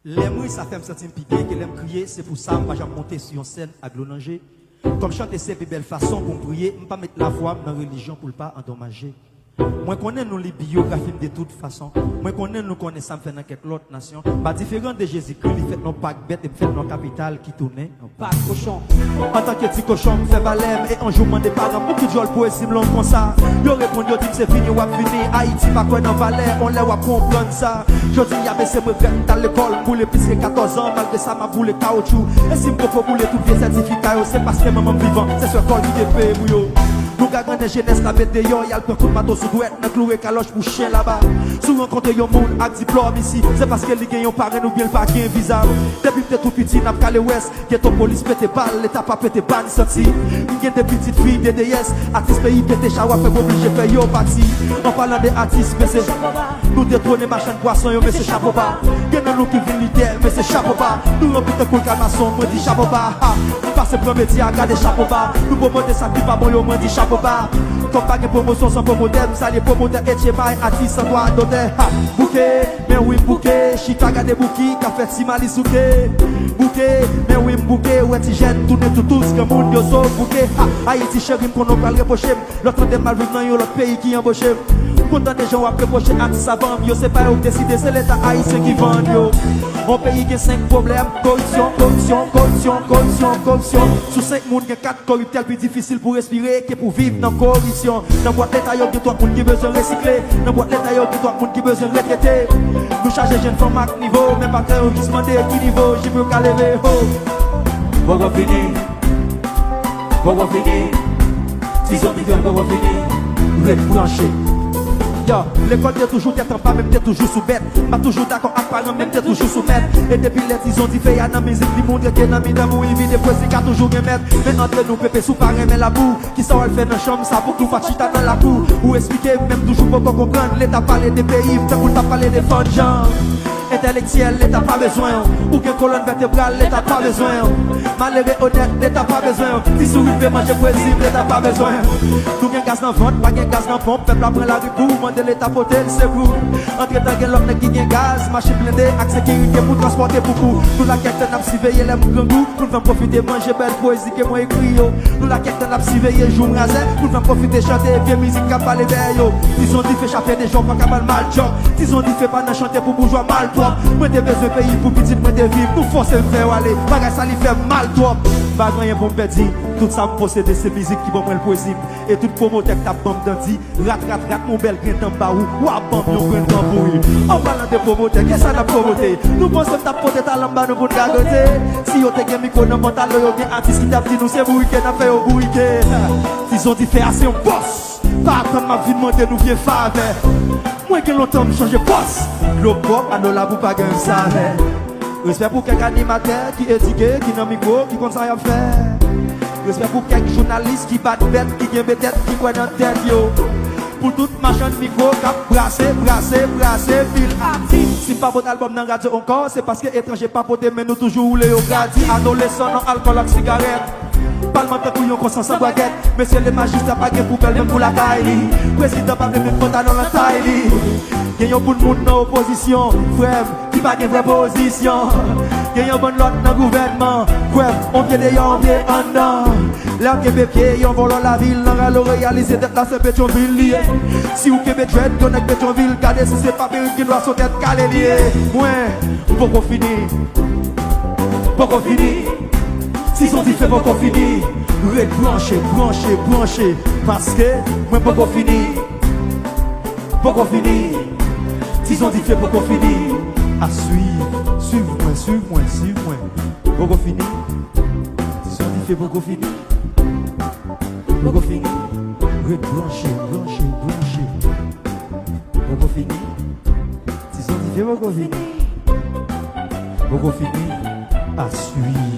L'aime, ça fait me sentir piqué, que l'aime crier, c'est pour ça que je vais monter sur une scène à glonanger. Comme chanter c'est une belle façon pour prier, je ne vais pas mettre la foi dans la religion pour ne pas endommager. Moi connais nous les biographies de toute façon. Moi connais nous connaissons ça fait dans quelques autres nations. Pas différent de Jésus-Christ, il fait nos pack bête et fait nos capitales qui tournent. Pas cochon. En tant que petit cochon, fait balème et un jour des parents pour qui joue pour essayer long comme ça. Yo répond yo dit c'est fini ou fini. Haïti pas quoi dans Valais, on les va comprendre ça. Je dis y a baissé me dans l'école pour les plus de 14 ans malgré ça m'a boulé caoutchouc. Et si me faut bouler tout les certificats, c'est parce que maman vivant, c'est ce corps qui te paye pour yo. Nous gardons des jeunesse la bête de yo, y'a le coup de bateau sous douette, n'a cloué caloche pour chien là-bas. Si vous rencontrez yon monde avec diplôme ici, c'est parce que les gagnants parrain ou bien le paquet invisible. Depuis que t'es tout petit, n'a pas calé ouest, que ton police pète balle, l'état pas pète ban sorti. Y'en des petites filles, des DS, artistes pays pète chawa, fait obligé faire yo parti. En parlant des artistes, mais c'est nous détrôner machin de poisson, yo, mais c'est chapeau bas. Y'en a nous qui viennent l'idée, mais c'est chapeau bas. Nous remplis de cool calmasson, moi dit chapeau bas. Nous passons premier métier à garder chapeau bas. Nous promoter ça, puis pas bon, yo, moi dit chapeau. Comme pas de promotion sans promoteur, ça les promoteurs et chez moi, artistes sans droit d'auteur. Bouquet, mais oui, bouquet, Chicago des bouquets, café Simali souquet. Bouquet, mais oui, bouquet, ouais, ti jette, tourne tout ce que monde yo so bouquet. Haïti chérim qu'on nous parle reprocher, l'autre des mal vivant dans l'autre pays qui embauche. Pourtant des gens ont reproché artistes avant, yo c'est pas eux qui décident, c'est l'état haïtien qui vend yo. Un pays qui a 5 problèmes, corruption, corruption, corruption, corruption, corruption. Sur 5 monde, il y a 4 corrupteurs plus difficile pour respirer que pour vivre dans la corruption. Dans boîte l'état, il y a 3 monde qui besoin de recycler. Dans boîte l'état, il y a 3 monde qui besoin de retraiter. Nous charger jeunes femmes à niveau, même pas quand ils se demandent qui niveau, j'y peux qu'à lever. Bon, on finit. Bon, on finit. Si on dit qu'on va finir, rebrancher. L'école t'es toujours tête en bas, même t'es toujours sous bête. Pas toujours d'accord avec parents, même t'es toujours sous maître. Et depuis les ils ont dit fait y'a dans la musique, ils montrent qu'il y a dans l'amour, il vit des poésies qu'a toujours bien mettre. Mais entre nous, pépé sous parrain, mais la boue. Qui ça va le faire dans la chambre, ça pour tout fachita dans la cour. Ou expliquer, même toujours pour comprendre. L'État parler des pays, tant qu'on t'a parlé des fonds de gens. Intellectuel, l'État pas besoin. Ou qu'une colonne vertébrale, l'État pas besoin. Malheureux honnête, l'État pas besoin. Si souris fait manger poésie, l'État pas besoin. Nous gagne gaz dans vente, pas gagne gaz dans pompe. Peuple après la rue pour demander l'État potel, c'est vous. Entre temps, gagne l'autre qui gagne gaz, machine blindée, avec sécurité pour transporter beaucoup. Nous la quête n'a pas surveillé les mots grand goût. Nous devons profiter manger belle poésie que moi écrit yo. Nous la quête n'a pas surveillé jour rasé. Nous devons profiter chanter bien musique qu'a parler vers yo. Ils ont dit fait chapter des gens pas qu'à mal job. Ils ont dit fait pas chanter pour bourgeois mal. Moi t'es besoin de pays pour petit, moi t'es vivre. Nous forcer le faire aller, bagage ça lui fait mal trop. Pas rien pour me perdre, tout ça me possède ces musiques qui vont prendre le poésie. Et tout promoteur qui t'a bombe d'anti, rat mon bel grain en bas ou à bombe yon grain en pourri. En parlant de promoteurs, qu'est-ce que ça n'a promoté? Nous pensons que t'as porté ta lampe nous pour gagoter. Si yon te gen micro dans mon talon, yon gen artiste qui t'a dit nous c'est bourriquet, n'a fait au bourriquet. Ils ont dit faire assez un boss. Pas attendre ma vie demander nous viens faveur. Moi que longtemps me changer poste. Le pop à nos la pour pas gagner ça. Respect pour quelques animateurs qui éduquent, qui n'ont micro, qui comptent ça à faire. Respect pour quelques journalistes qui battent bête, qui gagnent bête, qui croient dans tête yo. Pour toute machin de micro, cap brasser, fil artiste. Si pas votre album dans radio encore, c'est parce que étranger pas poté, mais nous toujours les au gradis. Adolescents, non alcool, avec cigarette. Parlementaire couillon conscience en baguette. Messieurs les magistrats pas de poubelle même pour la taille. Président pas de même pantalon dans la taille. Gagnons pour le monde dans l'opposition. Frère, qui pas de vraie position. Gagnons bon lot dans le gouvernement. Frère, on vient des yon pied en dedans. Là qui est pied, yon volant la ville. Dans le réalisé d'être là c'est Pétionville. Si vous Québec dread, yon est Pétionville. Gardez si c'est pas Péril qui doit sauter de calé lié. Ouais, pour qu'on finisse. Pour qu'on finisse. Si sont dit fait pour qu'on finisse, brancher, parce que moi pour qu'on finisse, si sont dit fait pour qu'on finisse, à suivre-moi, pour qu'on finisse, si sont dit fait pour qu'on finisse, brancher, pour qu'on finisse, si sont dit fait pour qu'on finisse, à suivre.